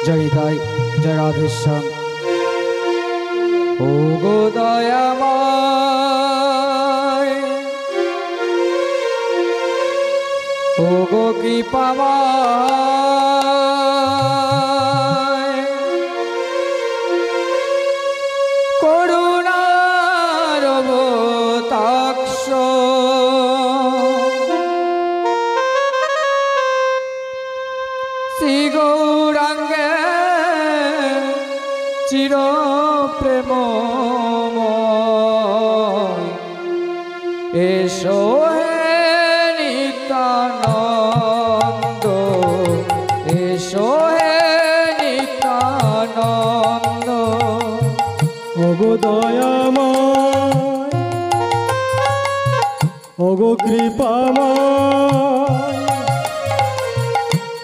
जय निताई जय राधेश्याम। ओ गो दयामय ओ गो कृपामय করুণার অবতাক্ষ শ্রী গৌরাঙ্গে চির প্রেমময় এসো হে নিত্যানন্দ এসো হে নিত্যানন্দ। ওগো দয়াময় ওগো কৃপাময়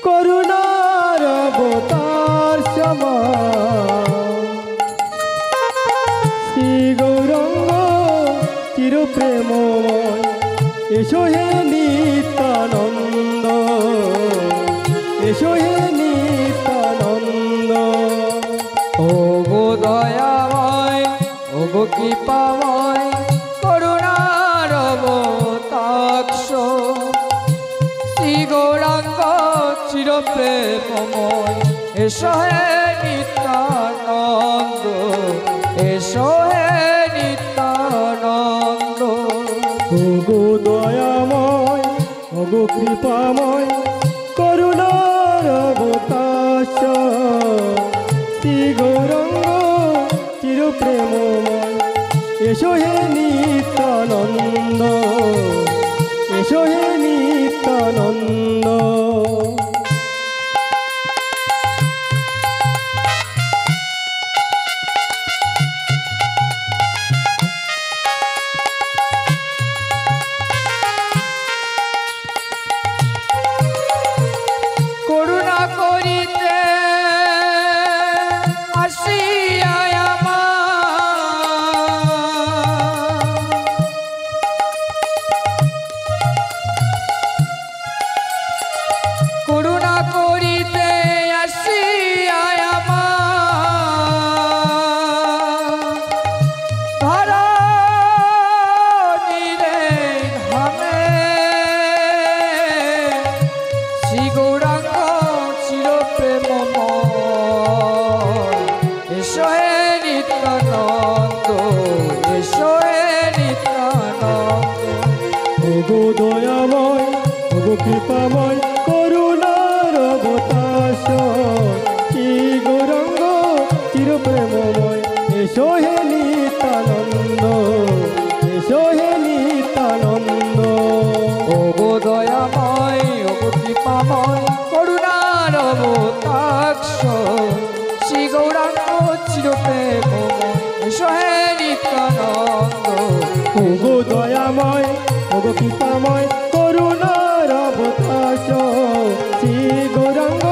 করুণার অবতার শ্রী গৌরাঙ্গ চির প্রেমময় এসো হে নিত্যানন্দ এসো হে নিত্যানন্দ। ও গো দয়াময় ও গো কৃপাময় করুণার অবতাক্ষ শ্রী গৌরাঙ্গ চির প্রেমময় এসো হে নিত্যানন্দ এসো হে নিত্যানন্দ। ওগো দয়াময় ওগো কৃপাময় করুণার অবতার শ্রী গৌরাঙ্গ চির প্রেমময় এসো হে নিত্যানন্দ এসো হে নিত্যানন্দ। করুণা করিতে আসিয়া করুণা করিতে আসিয়া ধরণীরে ধামে শ্রী গৌরাঙ্গ চির প্রেমময় এসো হে নিত্যানন্দ এসো হে নিত্যানন্দ। ওগো দয়াময় ওগো কৃপাময় করুণার অবতার শ্রী গৌরাঙ্গ চির প্রেমময় এসো হে নিত্যানন্দ এসো হে নিত্যানন্দ। ও গো দয়াময় ও গো কৃপাময় করুণার অবতাক্ষ শ্রী গৌরাঙ্গ চির প্রেমময় এসো হে নিত্যানন্দ। ওগো দয়াময় ওগো কৃপাময় করুণার অবতার শ্রী গৌরাঙ্গ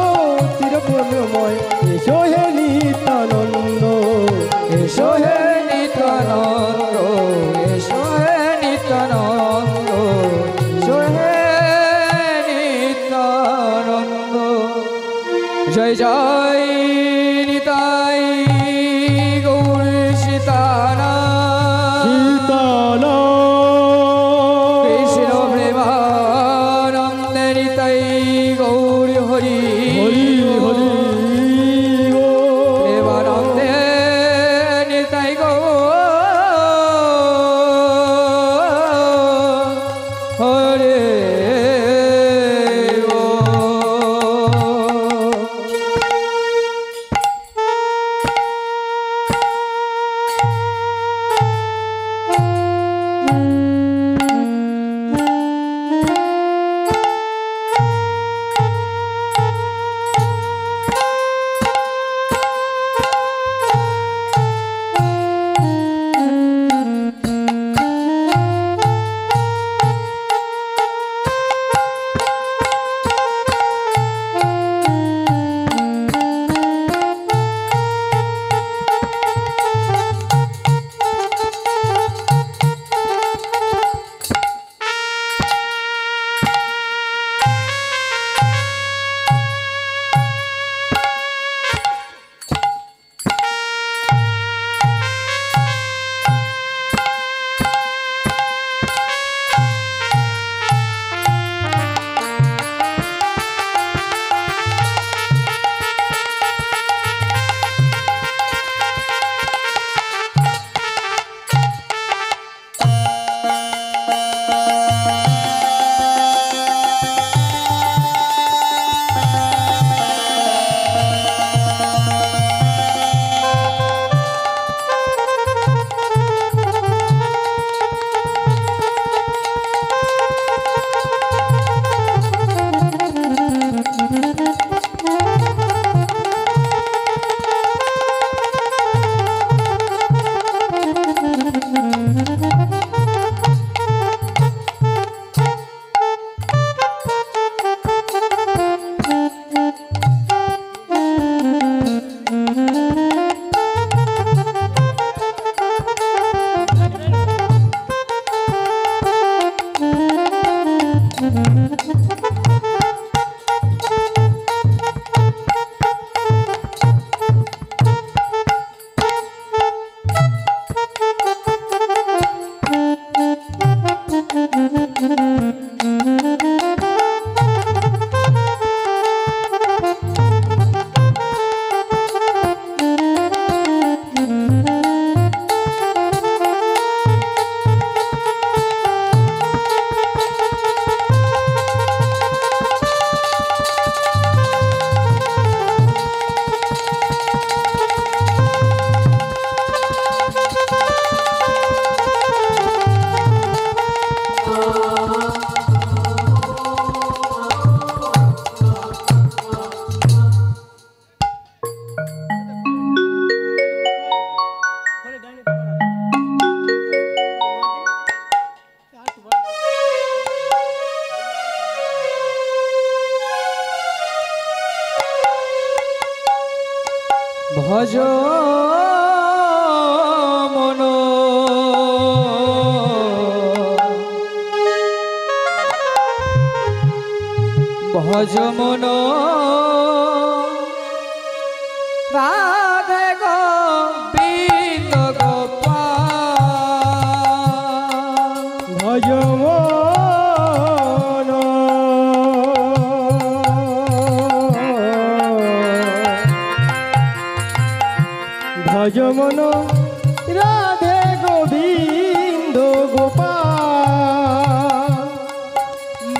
চির প্রেমময় এসো হে নিত্যানন্দ এসো হে নিত্যানন্দ এসো হে নিত্যানন্দ এসো হে নিত্যানন্দ। জয় জয় নিতাই গৌর সীতারাম কৃষ্ণ প্রেমানন্দে নিতাই গৌর হরি হরি হরি প্রেমানন্দে নিতাই গৌর হরে ভজ মন ভজ মন রাধে গোবিন্দ গোপাল ভজ মন ভজ মন রাধে গোবিন্দ গোপাল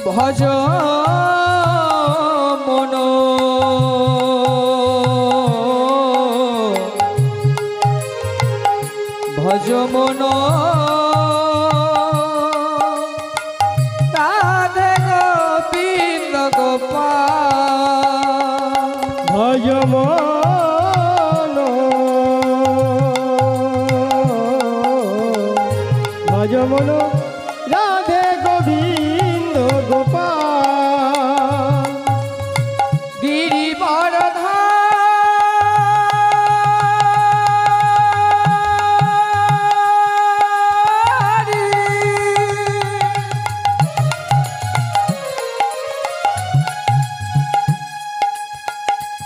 ভজ মন ভজ মন রাধে গোবিন্দ গোপাল ভজ মন ভজ মন রাধে গোবিন্দ গোপাল গিরিবর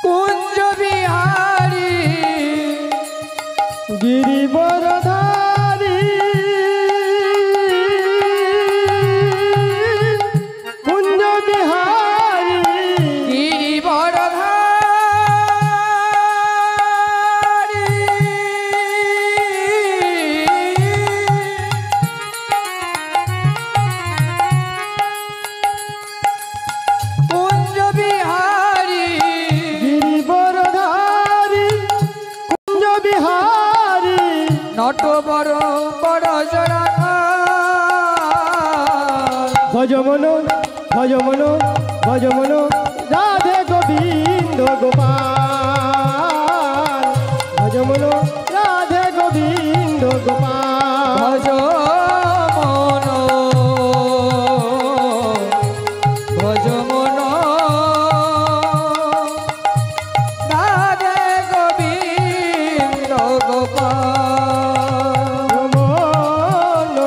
কুঞ্জ বিহারী গিরিবরধারী কুঞ্জ বিহারী গিরিবর কুঞ্জ বিহারী গিরিবরধারী কুঞ্জ বিহারী নট বড় বড় জরা ভজ মন ভজ মন ভজ মন রাধে গোবিন্দ গোপাল ভজ মন রাধে গোবিন্দ গোপাল ভজ মন ভজ মন রাধে গোবিন্দ গোপাল মন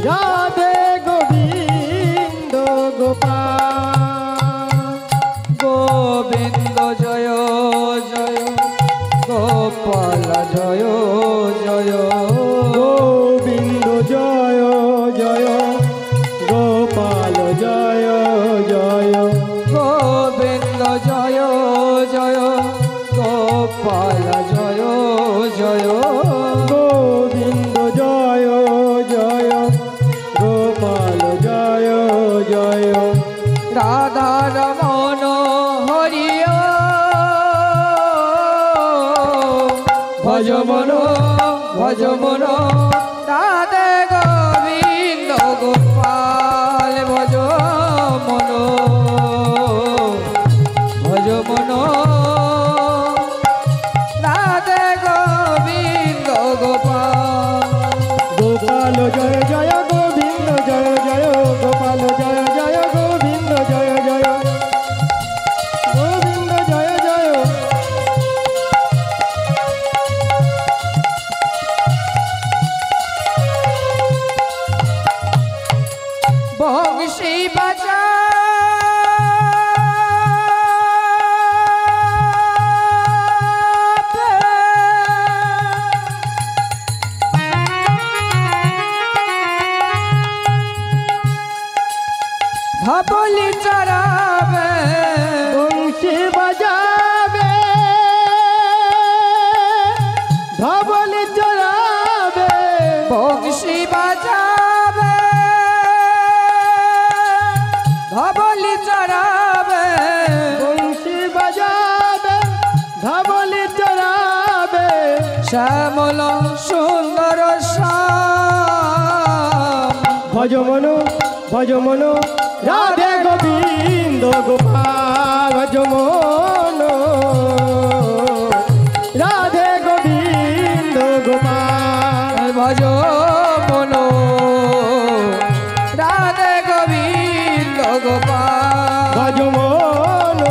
রাধে গোবিন্দ গোপাল গোবিন্দ জয় জয় গোপাল জয় জয় গোবিন্দ জয় জয় গোপাল জয় জয় গোবিন্দ জয় জয় গোপাল জয় জয় গোবিন্দ জয় জয় গোপাল জয় জয় রাধা রমন হরিয় ভজ মন ভজ মন রাধে গোবিন্দ গোপাল ভজ মন ভজ মন রাধে গোবিন্দ গোপাল গোপাল জয় জয় গোবিন্দ জয় জয় গোপাল জয় জয় গোবিন্দ জয় জয় গোবিন্দ জয় জয় বংশী বাজা ধবলি চড়াবে বংশী বাজাবে ধবলি চড়াবে বংশী বাজাবে ধবলি চড়াবে বংশী বাজাবে ধবলি চড়াবে শ্যামল সুন্দর শ্যাম ভজ মন ভজ মন রাধে গোবিন্দ গোপাল ভজ মন রাধে গোবিন্দ গোপাল ভজ মন রাধে গোবিন্দ গোপাল ভজ মন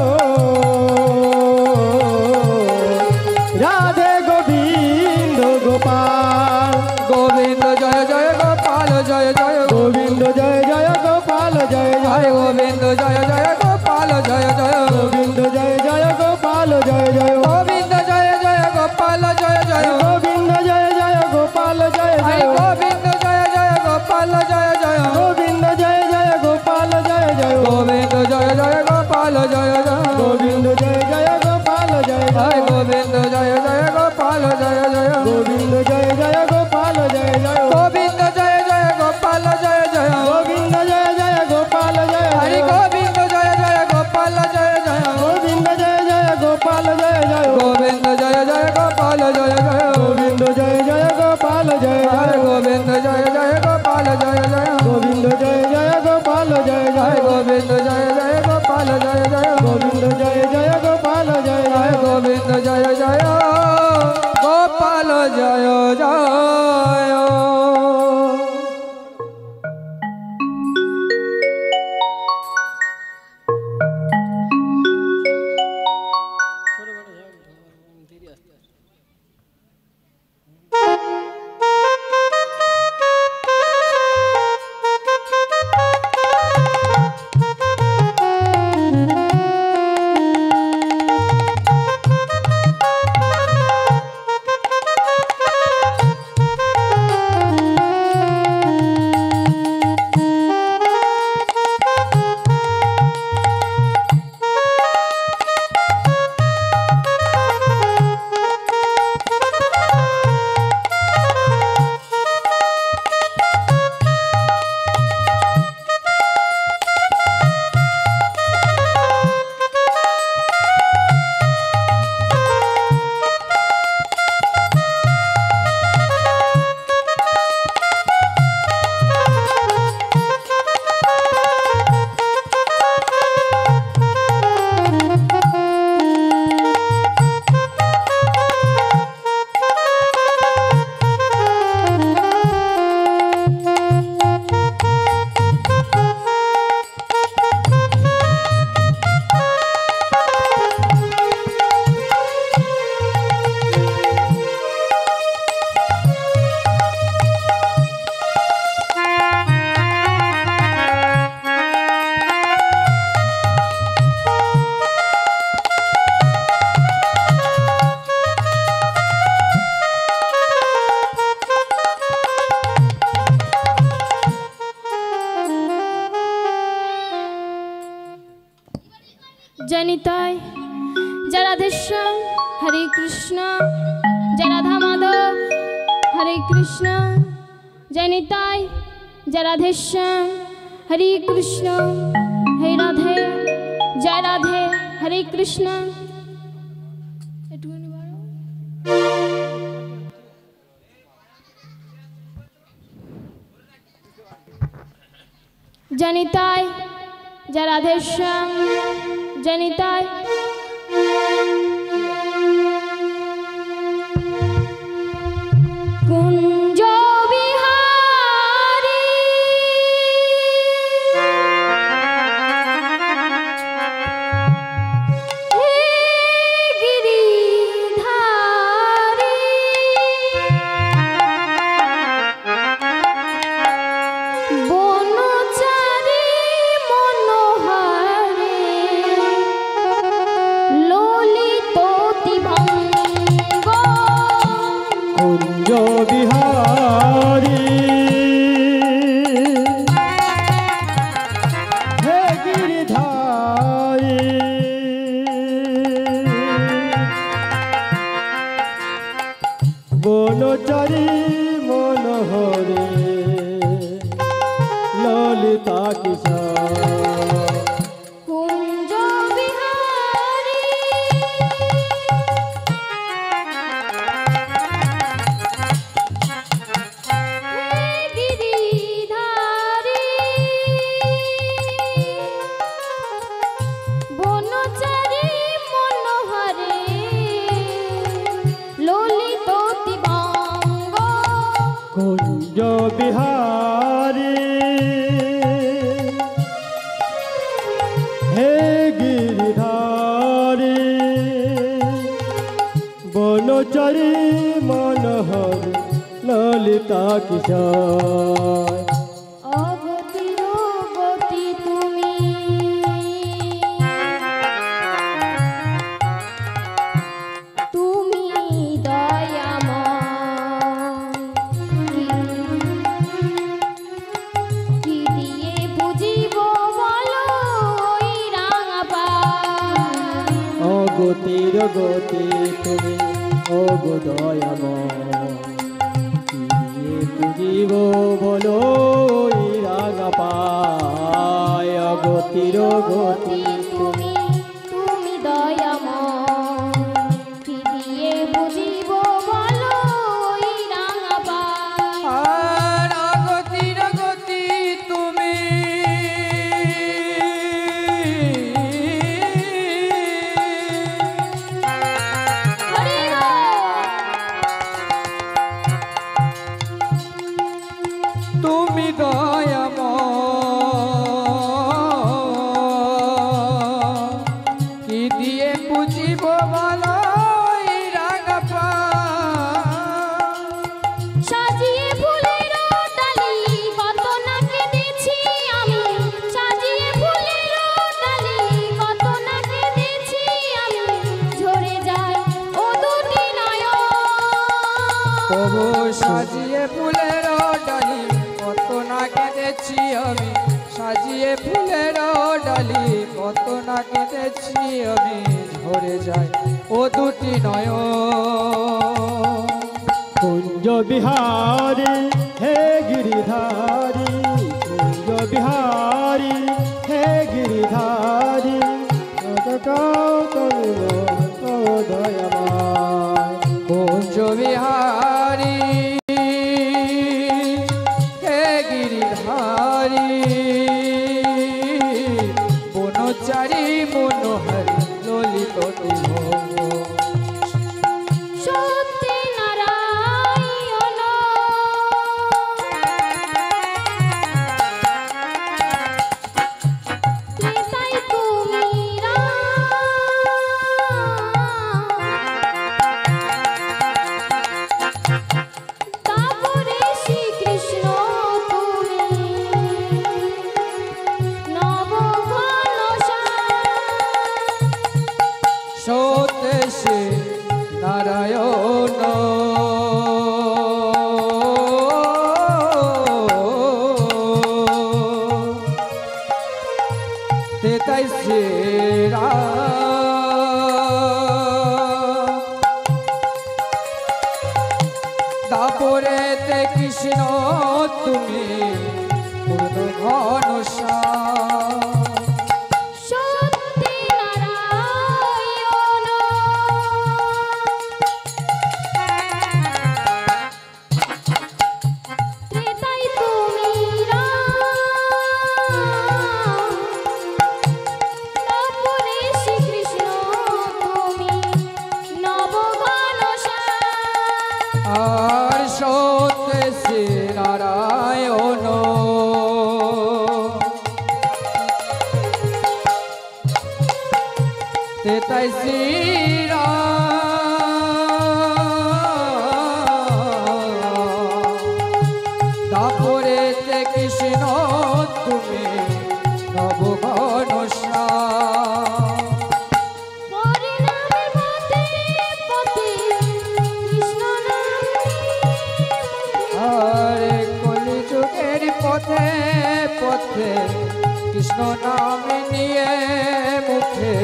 জনিতাই জয় রাধেশ্যাম হরে কৃষ্ণ, জয় রাধা মাধব হরে কৃষ্ণ। জনিতাই জয় রাধেশ্যাম হরে কৃষ্ণ, হে রাধে জয় রাধে হরে কৃষ্ণ। জনিতাই জয় রাধেশ্যাম, জনিতাই কুঞ্জ বিহারী হে গিরিধারী বনচারী মনোহারী ললিতোতি ভঙ্গ কুঞ্জ বিহারী হে গিরিধারী বনচারী মনোহরে ললিতা কিশোর কুঞ্জ বিহারী হে গিরিধারী বনচারী মনোহরে ললিতোতি ভঙ্গ কুঞ্জ বিহারী হে গিরিধারী বনচারী মনোহর ললিতা কিশোর অগতির গতি তুমি তুমি দয়াময় কি দিয়ে বুঝিব বলো ওই রাঙা পায় অগতির গতি তুমি অগো দয়াময় কি দিয়ে বুঝিব বলো এই রাঙা পায় অগতির গতি তুমি তুমি দয়াময় কি দিয়ে বুঝিব বলো ওই রাঙা পায় আর আগতির গতি তুমি হরি রাম। তুমি দয়াময় কি দিয়ে বুঝিব বলো এই রাঙা পায়। সাজিয়ে ফুলের ডালি কত না কেঁদেছি আমি, সাজিয়ে ফুলের ডালি কত না কেঁদেছি আমি, ঝরে যায় ও দুটি নয়ন তবু সাজিয়ে ফুলের ডালি কত না কেঁদেছি আমি, সাজিয়ে ফুলের ডালি কত না কেঁদেছি আমি, ঝরে যায় ও দুটি নয়ন। কুঞ্জ বিহারী হে গিরিধারী কুঞ্জ বিহারী হে গিরিধারী দয়াময় কুঞ্জ বিহারী হে গিরিধারী বনচারী মনোহরি ললিতোতি ভঙ্গ। সত্যি নারায়ণ তাই তুমি তারপরে শ্রীকৃষ্ণ তুমি নবঘনশ্যাম তেতাই শ্রীরা দাপরেতে কৃষ্ণ তুমি পূর্ণ ঘনশ্যাম সত্যি নারায়ণ ত্রেতাই তুমি রাম নবরে শ্রীকৃষ্ণ তুমি নবঘনশ্যাম আর সত্যে শ্রী নারায়ণ তেতাই দাপরেতে কৃষ্ণ তুমি নবঘনশ্যাম পরিণামে পথে পথে কৃষ্ণ নাম আরে কলিযুগের পথে পথে কৃষ্ণ নাম নিয়ে মুখে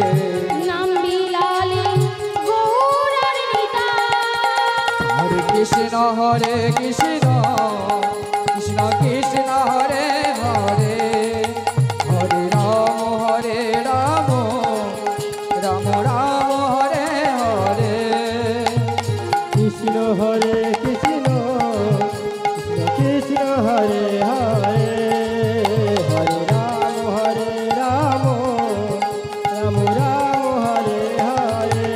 নাম বিলালে গৌরার নিতাই হরে কৃষ্ণ কৃষ্ণ কৃষ্ণ হরে হরে হরে রাম রাম রাম হরে হরে কৃষ্ণ হরে কৃষ্ণ কৃষ্ণ কৃষ্ণ হরে হরে হরে রাম রাম রাম হরে হরে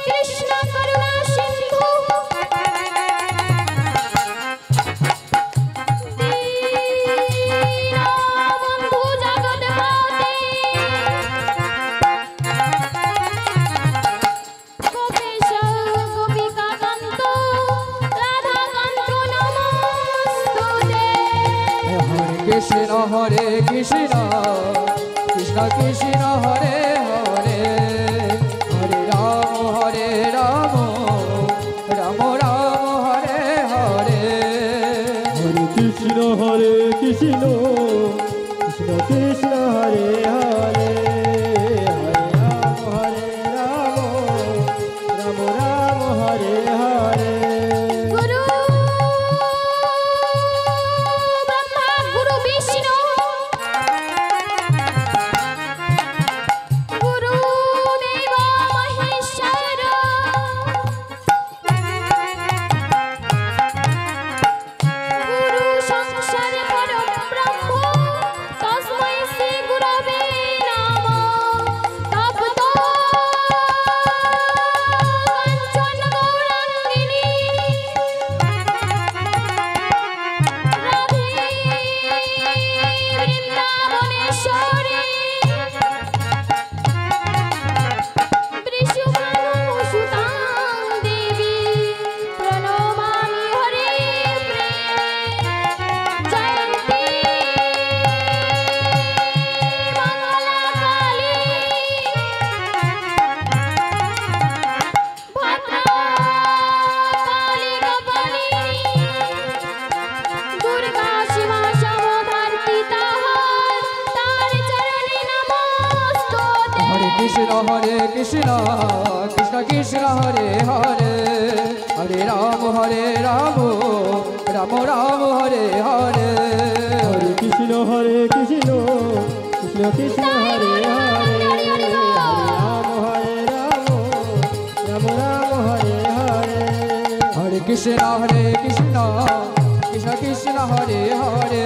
কৃষ্ণ করুণা সিন্ধু দীনবন্ধু জগৎপতে গোপেশ গোপিকাকান্ত রাধাকান্ত নমস্তুতে হরে কৃষ্ণ কৃষ্ণ কৃষ্ণ হরে হরে হরে রাম রাম রাম হরে হরে হরে কৃষ্ণ কৃষ্ণ কৃষ্ণ হরে হরে হরে রাম রাম হরে হরে গুরু ব্রহ্মা গুরু বিষ্ণু গুরু দেব মহেশ্বর গুরু সংসার পরব্রহ্ম তস্मै শ্রী গুরবে নমঃ তপ্ত কাঞ্চন গৌরাঙ্গিনী রাধে বৃন্দাবনেশ্বরী বৃষভানুসুতাং দেবী প্রণমামি হরে জয়ন্তী মঙ্গলাকালী ভদ্রকালী কপালিনী দুর্গা শিবা সমধার্তি তার চরণে নমস্তুতে হরে কৃষ্ণ কৃষ্ণ কৃষ্ণ হরে হরে হরে রাম রাম রাম হরে হরে হরে কৃষ্ণ কৃষ্ণ কৃষ্ণ হরে হরে হরে রাম রাম হরে হরে হরে কৃষ্ণ কৃষ্ণ কৃষ্ণ হরে হরে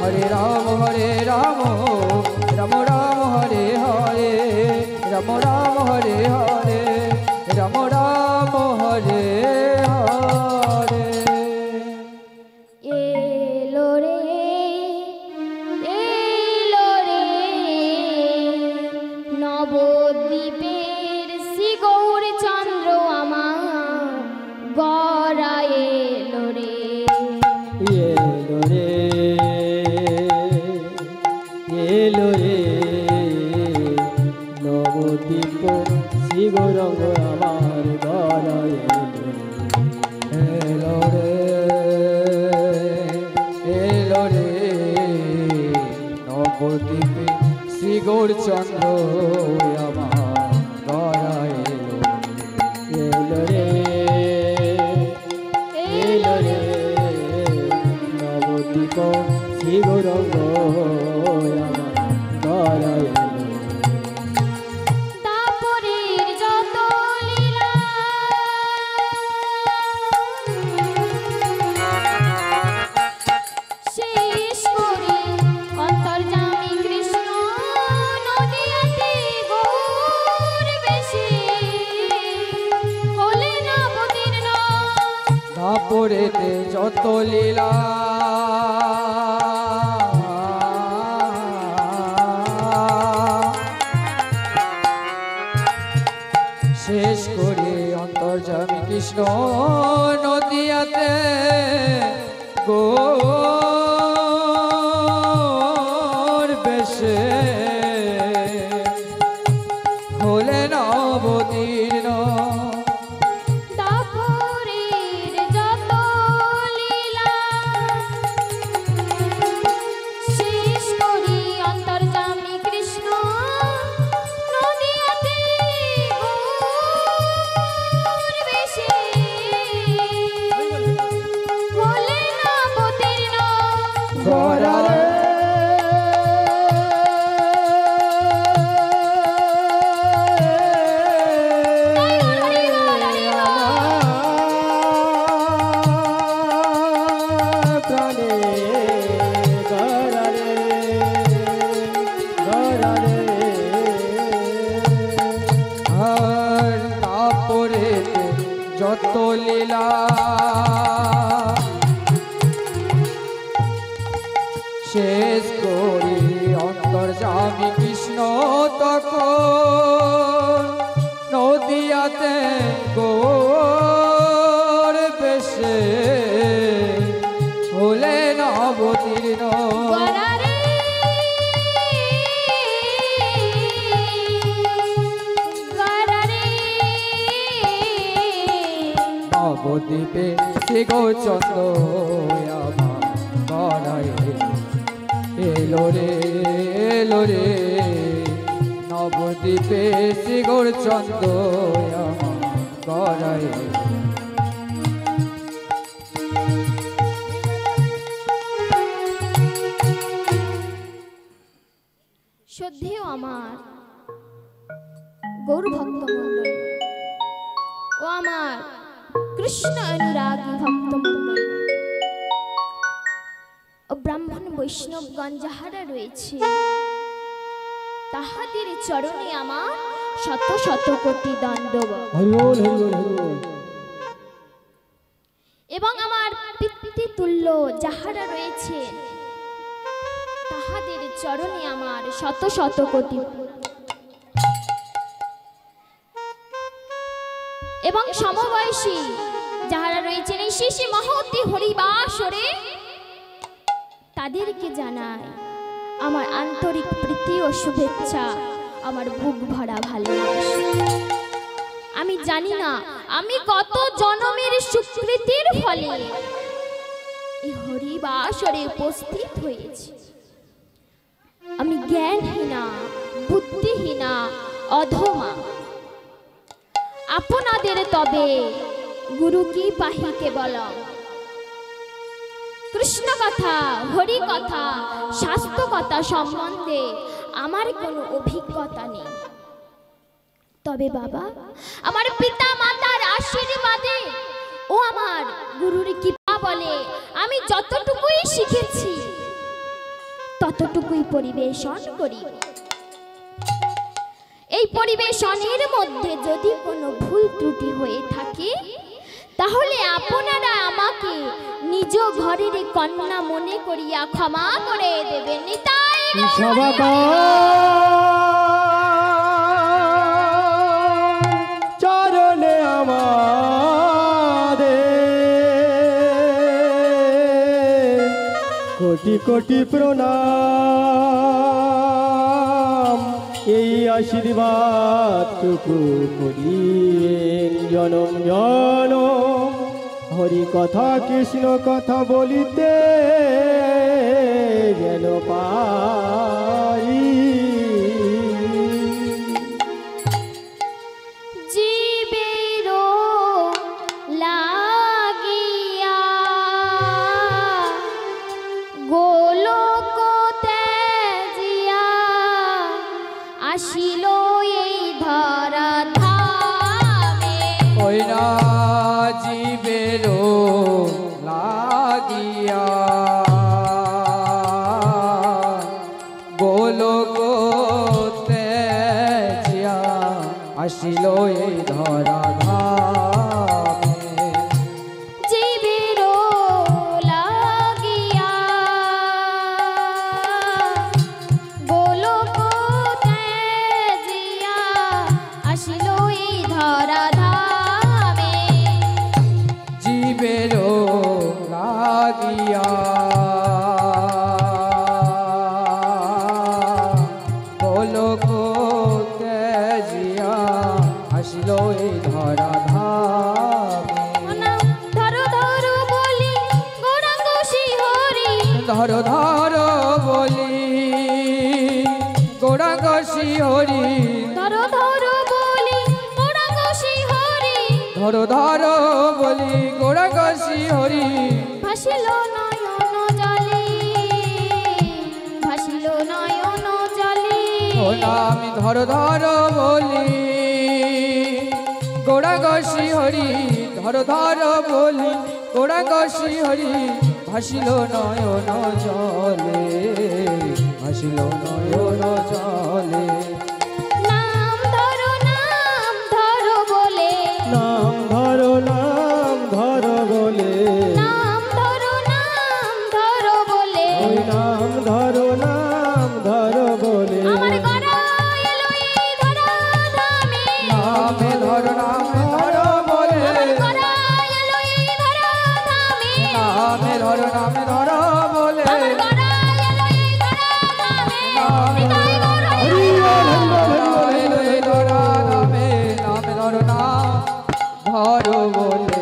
হরে রাম রাম রাম হরে হরে রাম হরে হরে রাম হরে হরে এলো রে নবদ্বীপের শ্রী গৌরচন্দ্র আমার গড়া এলো রে এলো রে নবদ্বীপ শ্রী নবদ্বীপে শ্রী গৌরচন্দ্র আমার গড়ায় এলো এলো রে এলো রে নবদ্বীপ শ্রী গৌরঙ্গ আমার গড়ায় এলো দাপরের যত লীলা শেষ করে অন্তর্যামী কৃষ্ণ নদিয়াতে গৌর বেশে হলেন অবতীর্ণ। দাপরেতে যত লীলা শেষ করে অন্তর্যামী কৃষ্ণ নদিয়াতে গৌর বেশে হলেন অবতীর্ণ। দাপরের যত লীলা শেষ করি অন্তর্যামী কৃষ্ণ নদিয়াতে গৌর বেশে হলেন অবতীর্ণ। গড়ারে প্রাণে গড়ারে গড়ারে আর দাপরেতে যত লীলা শেষ করি অন্তর্যামী কৃষ্ণ তখন নদিয়াতে গৌর বেশে হলেন অবতীর্ণ। গড়ারে গড়ারে নবদ্বীপে শ্রী গৌরচন্দ্র আমার গড়ায় এলো রে এলো রে নবদ্বীপে শ্রী গৌরচন্দ্র আমার গড়ায় এলো। শ্রদ্ধেয় আমার গৌর ভক্তমণ্ডল ও আমার কৃষ্ণ অনুরাগী ভক্তমণ্ডল ও ব্রাহ্মণ বৈষ্ণবগণ যাহারা রয়েছে তাহাদের চরণে আমার শত শত কোটি দণ্ডবত হরিবোল হরিবোল হরিবোল এবং আমার পিতৃতুল্য যাহারা রয়েছে তাহাদের চরণে আমার শত শত কোটি এবং সমবয়সী যাহারা রয়েছেন এই শিশি মহতি হরিবাসরে তাদেরকে জানাই আমার আন্তরিক প্রীতি ও শুভেচ্ছা, আমার বুক ভরা ভালোবাসা। আমি জানি না আমি কত জনমের সুকৃতির ফলে এই হরিবাসরে উপস্থিত হয়েছি। আমি জ্ঞানহীনা, বুদ্ধিহীনা, অধমা। আপনাদের তবে গুরু কি পাহি কেবল কৃষ্ণ কথা, হরি কথা, শাস্ত্র কথা সম্বন্ধে আমার কোনো অভিজ্ঞতা নেই। তবে বাবা, আমার পিতা মাতার আশীর্বাদে ও আমার গুরুর কৃপা বলে আমি যতটুকুই শিখেছি ততটুকুই পরিবেশন করি। এই পরিবেশনের মধ্যে যদি কোনো ভুল ত্রুটি হয়ে থাকে তাহলে আপনারা আমাকে নিজ ঘরের কন্যা মনে করিয়া ক্ষমা করে দেবেন। নিতাই চরণে আমাদের কোটি কোটি প্রণাম। এই আশীর্বাদ টুকু করিয়েন জনম জনম। হরি কথা কৃষ্ণ কথা বলিতে যেন পা গিয়া গোলক তেজিয়া আসিল এই ধরা ধামে। ধরো ধরো বলি গৌরাঙ্গ শ্রীহরি, ধরো ধরো বলি গৌরাঙ্গ শ্রীহরি, ধরো ধরো বলি গৌরাঙ্গ শ্রীহরি, ধরো ধরো বলি গৌরাঙ্গ শ্রীহরি। ভাসিল নয়ন জলে, ভাসিল নয়ন জলে, ও নামি ধরো ধরো বলি গৌরাঙ্গ শ্রীহরি, ধরো ধরো বলি গৌরাঙ্গ শ্রীহরি। ভাসিল নয়ন জলে, ভাসিল নয়ন জলে। নাম ধরো বলে, নাম ধরো বলে, নাম ধরো বলে, ওই নাম ধরো বলে। আমার গড়া এলো এই ধরা ধামে, নামে ধরো বলে, আমার গড়া এলো এই ধরা ধামে, নামে ধরো বলে, আমার গড়া এলো এই ধরা ধামে, নামে নিতাই গৌর হরি বল, হরি বল, হরি বল। এই ধরা নামে, নামে ধরো বলে,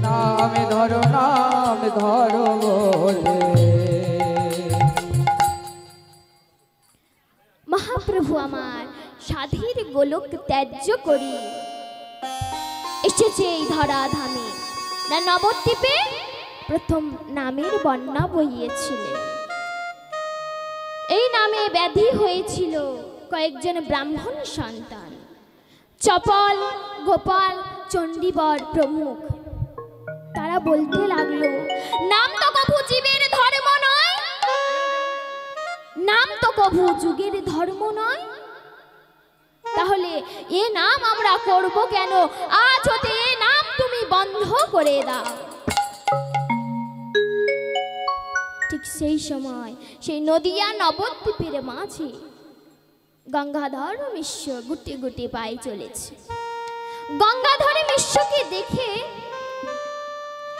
নামে ধরো বলে। মহাপ্রভু আমার সাধীর গোলক ত্যায্য করি এসেছে এই ধরা ধামে, না নবদ্বীপে প্রথম নামের বন্যা বইয়েছিলেন। এই নামে ব্যাধি হয়েছিল কয়েকজন ব্রাহ্মণ সন্তান, চপল, গোপাল, চণ্ডীবর প্রমুখ। তারা বলতে লাগলো, নাম তো কভু জীবের ধর্ম নয়, নাম তো কভু যুগের ধর্ম নয়, তাহলে এ নাম আমরা করব কেন? আজ হতে এ নাম তুমি বন্ধ করে দাও। ঠিক সেই সময় সেই নদিয়া নবদ্বীপের মাঝে গঙ্গাধর মিশ্র গুটি গুটি পায়ে চলেছে। গঙ্গাধর মিশ্রকে দেখে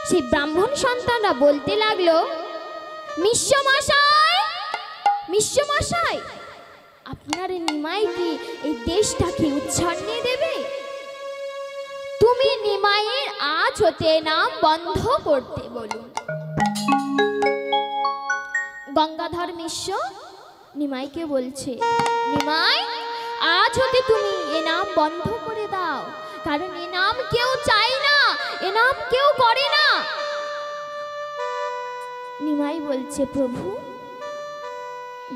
সেই ব্রাহ্মণ সন্তানরা বলতে লাগলো, মিশ্র মশাই, মিশ্র মশাই, আপনার নিমাই কি এই দেশটাকে উচ্ছন্নে দেবে? তুমি নিমাইয়ের আজ হতে নাম বন্ধ করতে বলুন। গঙ্গাধর মিশ্র নিমাইকে বলছে, নিমাই, আজ হতে তুমি এ নাম বন্ধ করে দাও, কারণ এ নাম কেউ চায় না, এ নাম কেউ করে না। নিমাই বলছে, প্রভু,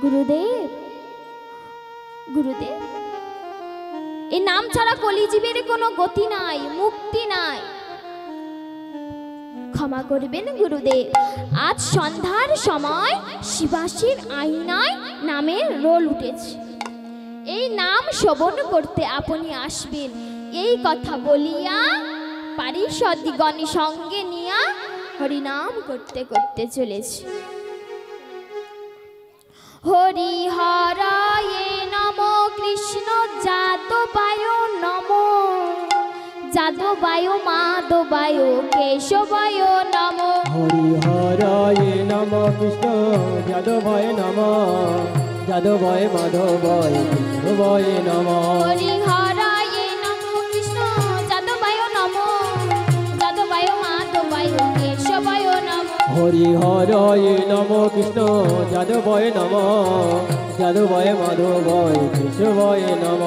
গুরুদেব, গুরুদেব, এ নাম ছাড়া কলিজীবের কোনো গতি নাই, মুক্তি নাই। ক্ষমা করবেন গুরুদেব, আজ সন্ধ্যার সময় শিবাশীর আয়নায় নামের রোল উঠেছে, এই নাম শ্রবণ করতে আপনি আসবেন। এই কথা বলিয়া পারিষদগণ সঙ্গে নিয়া হরিনাম করতে করতে চলেছে। হরি হরায় নম, কৃষ্ণ যাদবায় নম, যাদবায় মাধবায় কেশবায় নম। হরি হরায় নম, কৃষ্ণ যাদবায় নম, যাদবায় মাধবায় কেশবায় নম। হরি হরায় নম, কৃষ্ণ যাদবায় নম, যাদবায় মাধবায় কেশবায় নম। হরি হরায় নম, কৃষ্ণ যাদবায় নম, যাদবায় মাধবায় কেশবায় নম।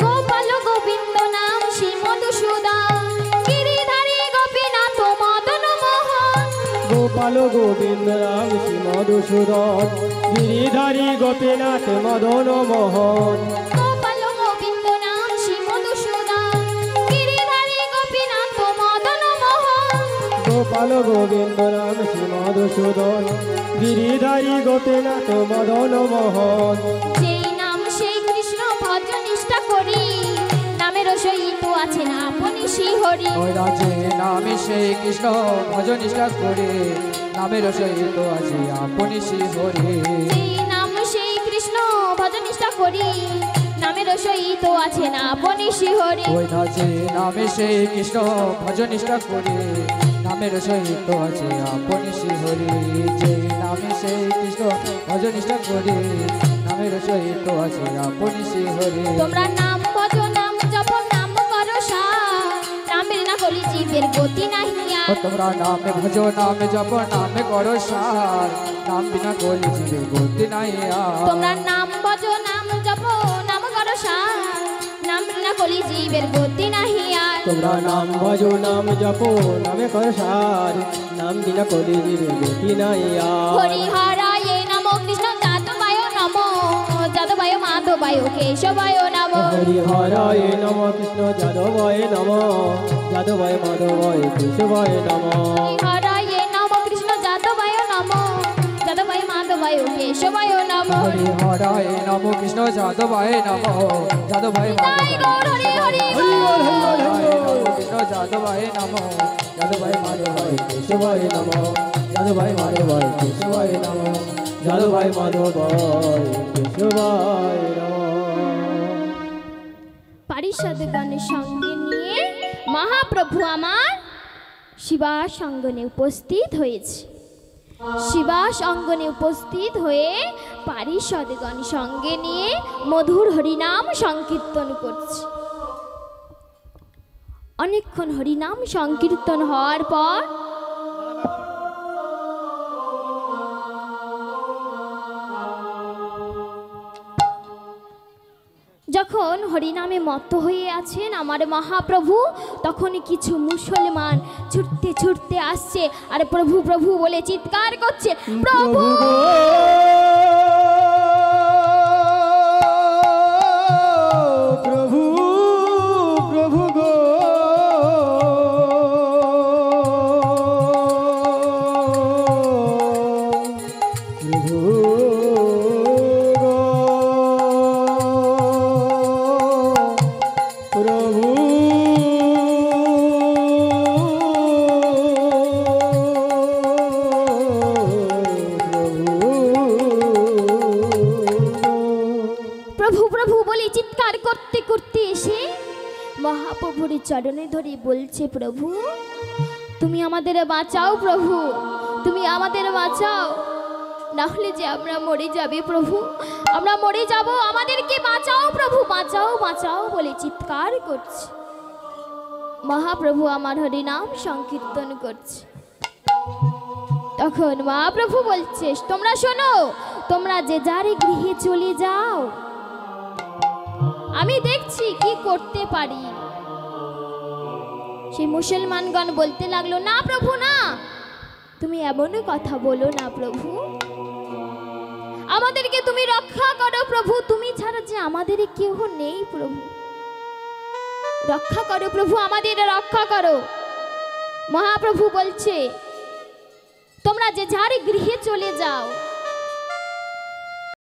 গোপাল গোবিন্দ নাম শ্রী মধুসূদন, গিরিধারী গোপীনাথ মদন মোহন। গোপাল গোবিন্দ রাম শ্রী মধুসূদন, গিরিধারী গোপীনাথ মদন মোহন। গোপাল গোবিন্দ নাম শ্রী মধুসূদন, গিরিধারী গোপীনাথ মদন মোহন। গোপাল গোবিন্দ রাম শ্রী মধুসূদন, গিরিধারী গোপীনাথ মদন মোহন। যেই নাম সেই কৃষ্ণ ভজ নিষ্ঠা করি, নামের সহিত আছে না আপনি শ্রীহরি। ওই রাজে নামে সেই কৃষ্ণ ভজ নিষ্ঠা করে, নামের সহিত আছে আপনি শ্রীহরি। যেই নাম সেই কৃষ্ণ ভজ নিষ্ঠা করি, নামের সহিত আছে না আপনি শ্রীহরি। ওই রাজে নামে সেই কৃষ্ণ ভজ নিষ্ঠা করে, নামের নামের সহিত আছে আপনি শ্রীহরি। যে নামে সেই কৃষ্ণ ভজ নিষ্ঠা করি, নামের সহিত আছে আপনি শ্রীহরি। তোমরা নাম ভজ নাম জপ নাম করো সার, নামের না করি জীবের গতি নাহি আর। তোমরা নামে ভজ নামে জপ নামে করো সার, নাম বিনা কলি জীবের গতি নাই আর। তোমরা নাম ভজ নাম জপ নাম করো সার, নাম না করি জীবের গতি নাহি আর। তোমরা নাম ভজো নাম জপো নামে কর সার, নাম বিনা কলি জীবের গতি নাই আর। হরি হরায়ে নমো কৃষ্ণ যাদবায় নমো, যাদবায় মাধবায় কেশবায় নমো। হরি হরায় নম কৃষ্ণ যাদবায় নম, যাদবায় মাধবায় কেশবায় নম। হরি হরায়ে নমো কৃষ্ণ যাদবায় নমো, যাদবায় মাধবায় কেশবায় নমো। হরি হরায় নম কৃষ্ণ যাদবায় নম, যাদবায় তাই গৌর হরি হরি হরি বল হরি বল হরি বল। কৃষ্ণ যাদবায় নম, যাদবায় মাধবায় কেশবায় নম, যাদবায় মাধবায় কেশবায় নম, যাদবায় মাধবায় কেশবায় নম। পারিষদগণের সঙ্গে নিয়ে মহাপ্রভু আমার শিবাস অঙ্গনে উপস্থিত হয়েছে। শিবাস অঙ্গনে উপস্থিত হয়ে পারিষদগণ সঙ্গে নিয়ে মধুর হরিনাম সংকীর্তন করছে। অনেকক্ষণ হরিনাম সংকীর্তন হওয়ার পর যখন হরিনামে মত্ত হয়ে আছেন আমার মহাপ্রভু, তখন কিছু মুসলমান ছুটতে ছুটতে আসছে আর প্রভু প্রভু বলে চিৎকার করছে, প্রভু প্রভু প্রভু গো, প্রভু গো, প্রভু প্রভু প্রভু বলে চিৎকার করতে করতে এসে মহাপ্রভুর চরণে ধরে বলছে, প্রভু তুমি আমাদের বাঁচাও, প্রভু তুমি আমাদের বাঁচাও, না হলে যে আমরা মরে যাবে প্রভু, আমরা মরে যাব, আমাদেরকে বাঁচাও প্রভু, বাঁচাও বাঁচাও বলে চিৎকার করছে। মহাপ্রভু আমার হরিনাম সংকীর্তন করছে। তখন মহাপ্রভু বলছে, তোমরা শোনো, তোমরা যে যার গৃহে চলে যাও, আমি দেখছি কি করতে পারি। সেই মুসলমানগণ বলতে লাগলো, না প্রভু না, তুমি এমন কথা বলো না প্রভু, আমাদেরকে তুমি রক্ষা করো প্রভু, তুমি ছাড়া যে আমাদের কেউ নেই প্রভু, রক্ষা করো প্রভু, আমাদের রক্ষা করো। মহাপ্রভু বলছে, তোমরা যে যার গৃহে চলে যাও,